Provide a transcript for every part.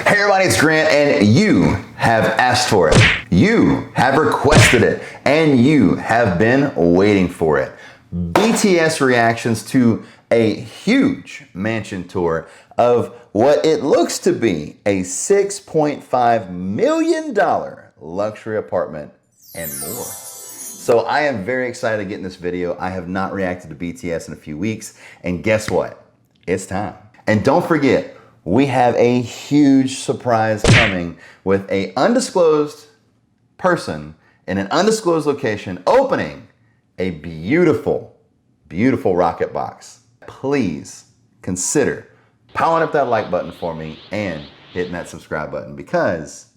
Hey everybody, it's Grant, and you have asked for it. You have requested it, and you have been waiting for it. BTS reactions to a huge mansion tour of what it looks to be a $6.5 million luxury apartment and more. So I am very excited to get in this video. I have not reacted to BTS in a few weeks, and guess what? It's time. And don't forget, we have a huge surprise coming with an undisclosed person in an undisclosed location opening a beautiful, beautiful rocket box. Please consider powering up that like button for me and hitting that subscribe button, because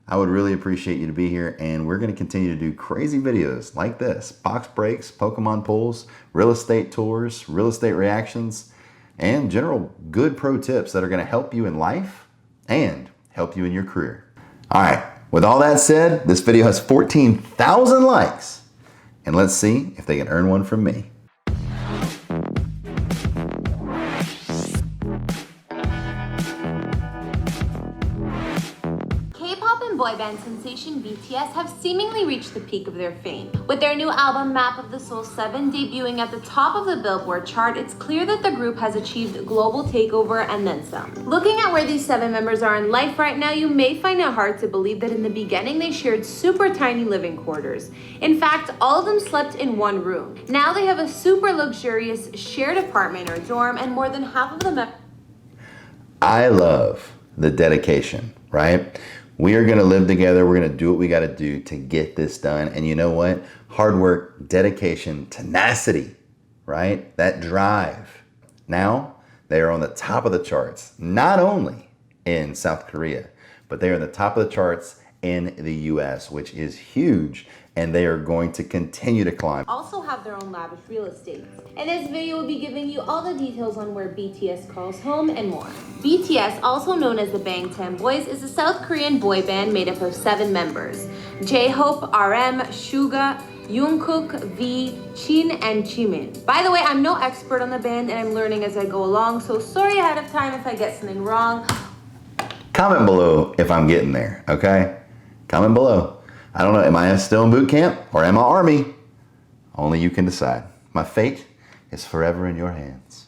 I would really appreciate you to be here, and we're going to continue to do crazy videos like this. Box breaks, Pokemon pulls, real estate tours, real estate reactions, and general good pro tips that are going to help you in life and help you in your career. All right, with all that said, this video has 14,000 likes, and let's see if they can earn one from me. Boy band sensation BTS have seemingly reached the peak of their fame. With their new album Map of the Soul 7 debuting at the top of the Billboard chart, it's clear that the group has achieved global takeover and then some. Looking at where these 7 members are in life right now, you may find it hard to believe that in the beginning they shared super tiny living quarters. In fact, all of them slept in one room. Now they have a super luxurious shared apartment or dorm, and more than half of them. I love the dedication, right? We are going to live together. We're going to do what we got to do to get this done. And you know what? Hard work, dedication, tenacity, right? That drive. Now they are on the top of the charts, not only in South Korea, but they are on the top of the charts in the US, which is huge. And they are going to continue to climb. Also have their own lavish real estate. In this video, we'll be giving you all the details on where BTS calls home and more. BTS, also known as the Bangtan Boys, is a South Korean boy band made up of 7 members: J-Hope, RM, Suga, Jungkook, V, Jin, and Jimin. By the way, I'm no expert on the band and I'm learning as I go along, so sorry ahead of time if I get something wrong. Comment below if I'm getting there, okay? Comment below. I don't know, am I still in boot camp or am I Army? Only you can decide. My fate is forever in your hands.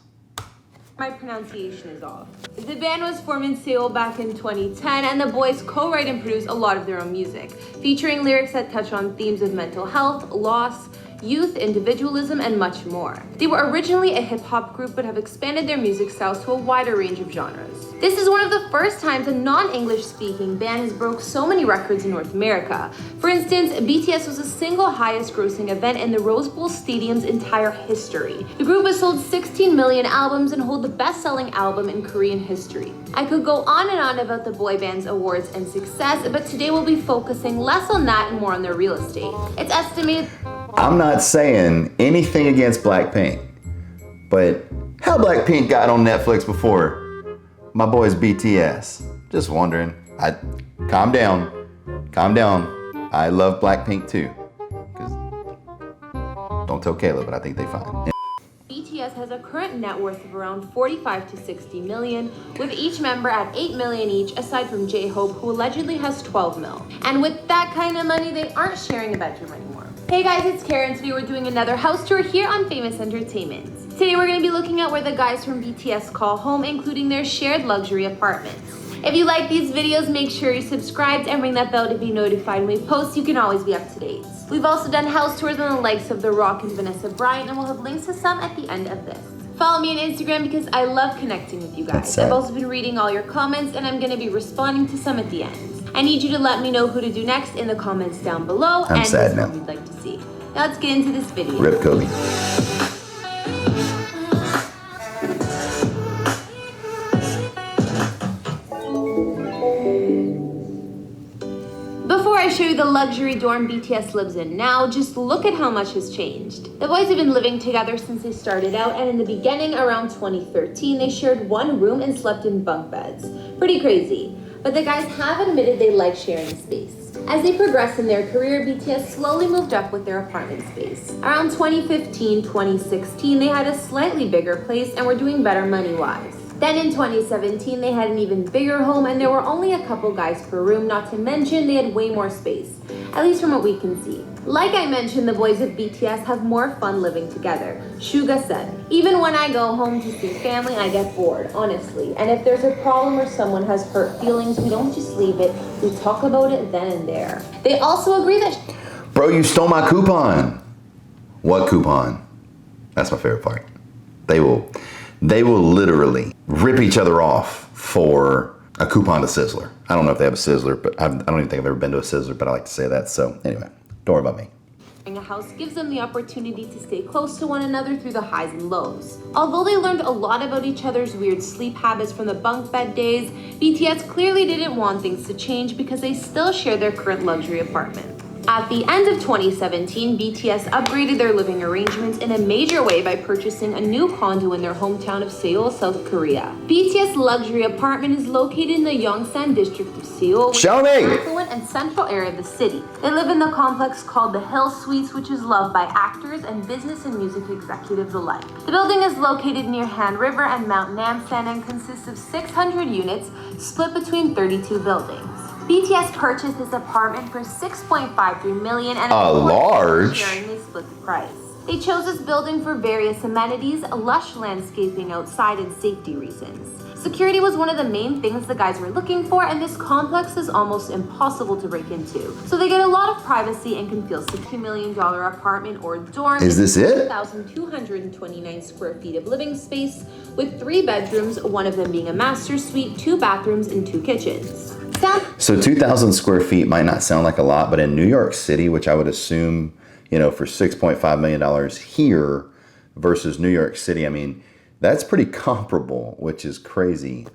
My pronunciation is off. The band was formed in Seoul back in 2010, and the boys co-write and produce a lot of their own music, featuring lyrics that touch on themes of mental health, loss, youth, individualism, and much more. They were originally a hip-hop group but have expanded their music styles to a wider range of genres. This is one of the first times a non-English speaking band has broke so many records in North America. For instance, BTS was the single highest grossing event in the Rose Bowl Stadium's entire history. The group has sold 16 million albums and hold the best-selling album in Korean history. I could go on and on about the boy band's awards and success, but today we'll be focusing less on that and more on their real estate. It's estimated... I'm not saying anything against Blackpink, but how Blackpink got on Netflix before my boys BTS? Just wondering. Calm down. Calm down. I love Blackpink too. Don't tell Kayla, but I think they fine. BTS has a current net worth of around 45 to 60 million, with each member at 8 million each, aside from J-Hope, who allegedly has 12 mil. And with that kind of money, they aren't sharing a bedroom anymore. Hey guys, it's Karen. Today we're doing another house tour here on Famous Entertainment. Today we're going to be looking at where the guys from BTS call home, including their shared luxury apartments. If you like these videos, make sure you're subscribed and ring that bell to be notified when we post. You can always be up to date. We've also done house tours on the likes of The Rock and Vanessa Bryant, and we'll have links to some at the end of this. Follow me on Instagram because I love connecting with you guys. I've also been reading all your comments, and I'm going to be responding to some at the end. I need you to let me know who to do next in the comments down below, and this one you'd like to see. Now let's get into this video. Rip Kobe. Before I show you the luxury dorm BTS lives in now, just look at how much has changed. The boys have been living together since they started out, and in the beginning, around 2013, they shared one room and slept in bunk beds. Pretty crazy. But the guys have admitted they like sharing space. As they progressed in their career, BTS slowly moved up with their apartment space. Around 2015, 2016, they had a slightly bigger place and were doing better money-wise. Then in 2017, they had an even bigger home and there were only a couple guys per room, not to mention they had way more space, at least from what we can see. Like I mentioned, the boys of BTS have more fun living together. Suga said, "Even when I go home to see family, I get bored, honestly. And if there's a problem or someone has hurt feelings, we don't just leave it, we talk about it then and there." They also agree that... Bro, you stole my coupon. What coupon? That's my favorite part. They will literally rip each other off for a coupon to Sizzler. I don't know if they have a Sizzler, but I don't even think I've ever been to a Sizzler, but I like to say that. So anyway, don't worry about me. A house gives them the opportunity to stay close to one another through the highs and lows. Although they learned a lot about each other's weird sleep habits from the bunk bed days, BTS clearly didn't want things to change because they still share their current luxury apartment. At the end of 2017, BTS upgraded their living arrangements in a major way by purchasing a new condo in their hometown of Seoul, South Korea. BTS luxury apartment is located in the Yongsan district of Seoul, which is an affluent and central area of the city. They live in the complex called the Hill Suites, which is loved by actors and business and music executives alike. The building is located near Han River and Mount Namsan and consists of 600 units split between 32 buildings. BTS purchased this apartment for $6.53 million and sharing they split the price. They chose this building for various amenities, lush landscaping outside, and safety reasons. Security was one of the main things the guys were looking for, and this complex is almost impossible to break into. So they get a lot of privacy and can feel $60 million apartment or dorm. Is this it? 2,229 square feet of living space with 3 bedrooms, one of them being a master suite, 2 bathrooms, and 2 kitchens. So 2,000 square feet might not sound like a lot, but in New York City, which I would assume, for $6.5 million here versus New York City, I mean, that's pretty comparable, which is crazy.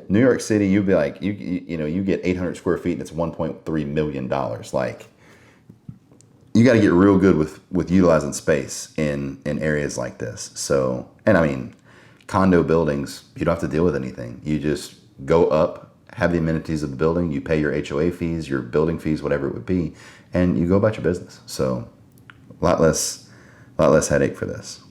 New York City, you'd be like, you get 800 square feet and it's $1.3 million. Like, you got to get real good with utilizing space in areas like this. So, and I mean, condo buildings, you don't have to deal with anything. You just go up, have the amenities of the building, you pay your HOA fees, your building fees, whatever it would be, and you go about your business. So a lot less headache for this.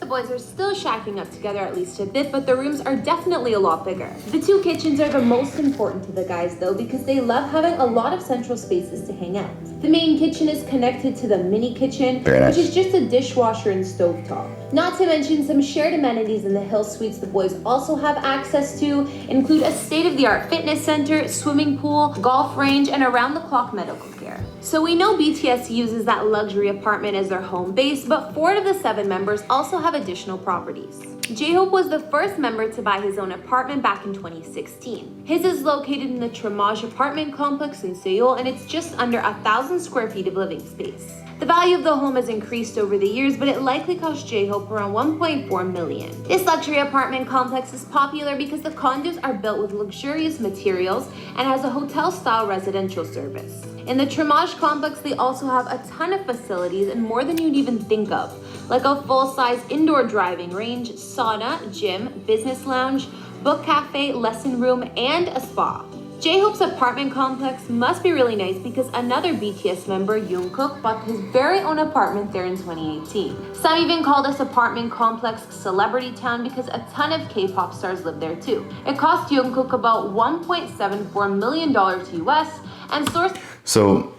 The boys are still shacking up together at least a bit, but the rooms are definitely a lot bigger. The 2 kitchens are the most important to the guys though, because they love having a lot of central spaces to hang out. The main kitchen is connected to the mini kitchen, which is just a dishwasher and stovetop. Not to mention some shared amenities in the Hill Suites the boys also have access to include a state-of-the-art fitness center, swimming pool, golf range, and around-the-clock medical care. So we know BTS uses that luxury apartment as their home base, but 4 of the 7 members also have additional properties. J-Hope was the first member to buy his own apartment back in 2016. His is located in the Tramage apartment complex in Seoul, and it's just under 1,000 square feet of living space. The value of the home has increased over the years, but it likely cost J-Hope around $1.4 million. This luxury apartment complex is popular because the condos are built with luxurious materials and has a hotel-style residential service. In the Tramage complex, they also have a ton of facilities and more than you'd even think of, like a full-size indoor driving range, sauna, gym, business lounge, book cafe, lesson room, and a spa. J-Hope's apartment complex must be really nice because another BTS member, Jungkook, bought his very own apartment there in 2018. Some even call this apartment complex Celebrity Town because a ton of K-pop stars live there too. It cost Jungkook about $1.74 million US and source... So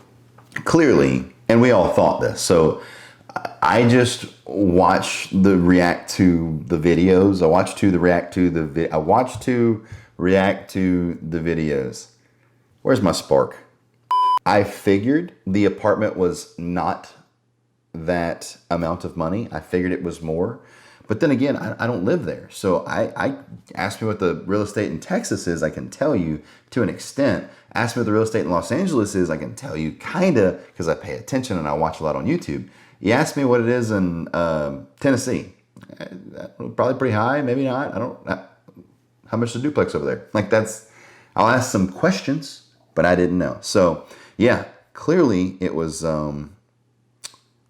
clearly, and we all thought this, so I just watch the react to the videos. I watch to react to the videos. Where's my spark? I figured the apartment was not that amount of money. I figured it was more. But then again, I don't live there. So I asked me what the real estate in Texas is. I can tell you to an extent. Ask me what the real estate in Los Angeles is. I can tell you kind of because I pay attention and I watch a lot on YouTube. You ask me what it is in Tennessee. Probably pretty high, maybe not. I don't. How much is a duplex over there? Like I'll ask some questions, but I didn't know. So yeah, clearly it was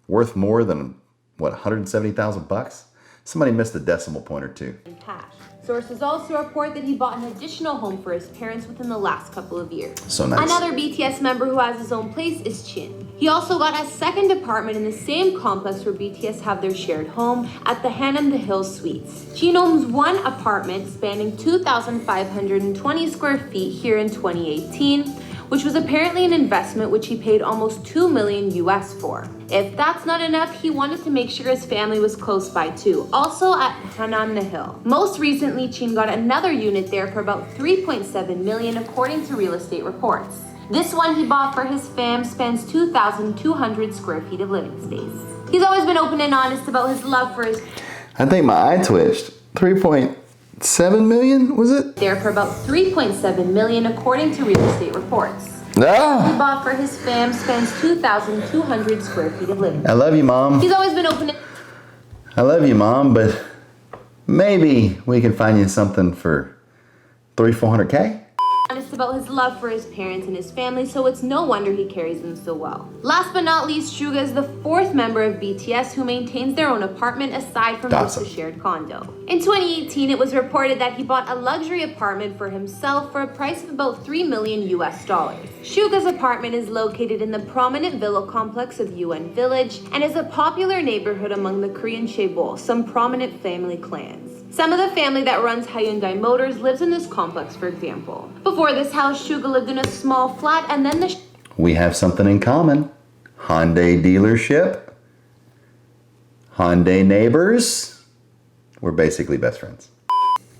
worth more than what, $170,000? Somebody missed a decimal point or two. In cash. Sources also report that he bought an additional home for his parents within the last couple of years. So nice. Another BTS member who has his own place is Chin. He also got a second apartment in the same complex where BTS have their shared home at the Hanam the Hill Suites. Jin owns one apartment spanning 2,520 square feet here in 2018, which was apparently an investment which he paid almost $2 million US for. If that's not enough, he wanted to make sure his family was close by too, also at Hanam the Hill. Most recently, Chin got another unit there for about $3.7 million according to real estate reports. This one he bought for his fam spans 2,200 square feet of living space. He's always been open and honest about his love for his... I think my eye twitched. 3.7 million, was it? There for about $3.7 million according to real estate reports. Ah! He bought for his fam spans 2,200 square feet of living. I love you, Mom. He's always been open. I love you, Mom, but maybe we can find you something for 300-400K? Honest about his love for his parents and his family, so it's no wonder he carries them so well. Last but not least, Suga is the fourth member of BTS who maintains their own apartment aside from Awesome. the shared condo. In 2018, it was reported that he bought a luxury apartment for himself for a price of about $3 million US. Suga's apartment is located in the prominent villa complex of UN Village and is a popular neighborhood among the Korean Chaebol, some prominent family clans. Some of the family that runs Hyundai Motors lives in this complex, for example. Before this house, Suga lived in a small flat, and then We have something in common. Hyundai dealership. Hyundai neighbors. We're basically best friends.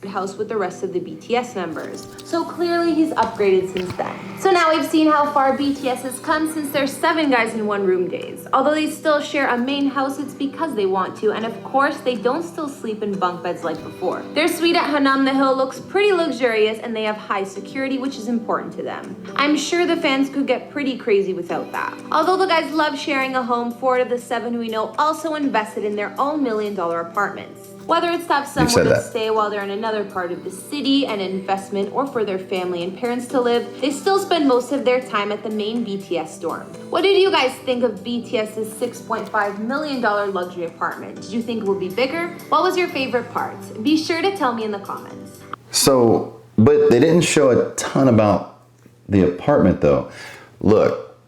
house with the rest of the BTS members. So clearly he's upgraded since then. So now we've seen how far BTS has come since their 7 guys in 1 room days. Although they still share a main house, it's because they want to, and of course they don't still sleep in bunk beds like before. Their suite at Hanam the Hill looks pretty luxurious and they have high security, which is important to them. I'm sure the fans could get pretty crazy without that. Although the guys love sharing a home, 4 of the 7 we know also invested in their own $1 million apartments. Whether it's to have somewhere to stay while they're in another part of the city, an investment, or for their family and parents to live, they still spend most of their time at the main BTS dorm. What did you guys think of BTS's $6.5 million luxury apartment? Did you think it would be bigger? What was your favorite part? Be sure to tell me in the comments. So, but they didn't show a ton about the apartment though. Look,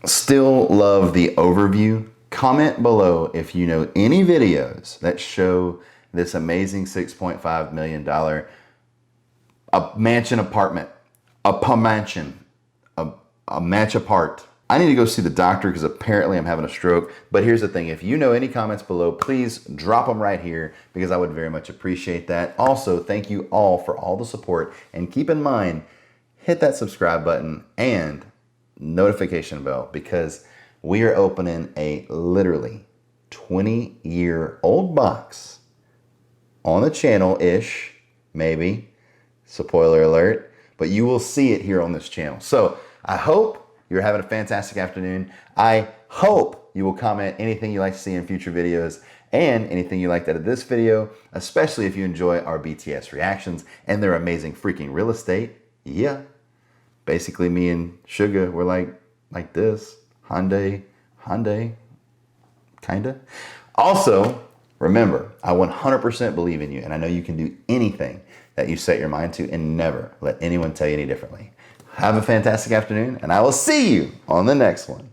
still love the overview. Comment below if you know any videos that show this amazing $6.5 million a mansion apartment, a match apart. I need to go see the doctor because apparently I'm having a stroke. But here's the thing, if you know any comments below, please drop them right here because I would very much appreciate that. Also, thank you all for all the support, and keep in mind, hit that subscribe button and notification bell because we are opening a literally 20-year-old box on the channel-ish, maybe, spoiler alert, but you will see it here on this channel. So I hope you're having a fantastic afternoon. I hope you will comment anything you'd like to see in future videos and anything you liked out of this video, especially if you enjoy our BTS reactions and their amazing freaking real estate. Yeah, basically me and Suga were like this. Hyundai, kinda. Also, remember, I 100% believe in you, and I know you can do anything that you set your mind to, and never let anyone tell you any differently. Have a fantastic afternoon, and I will see you on the next one.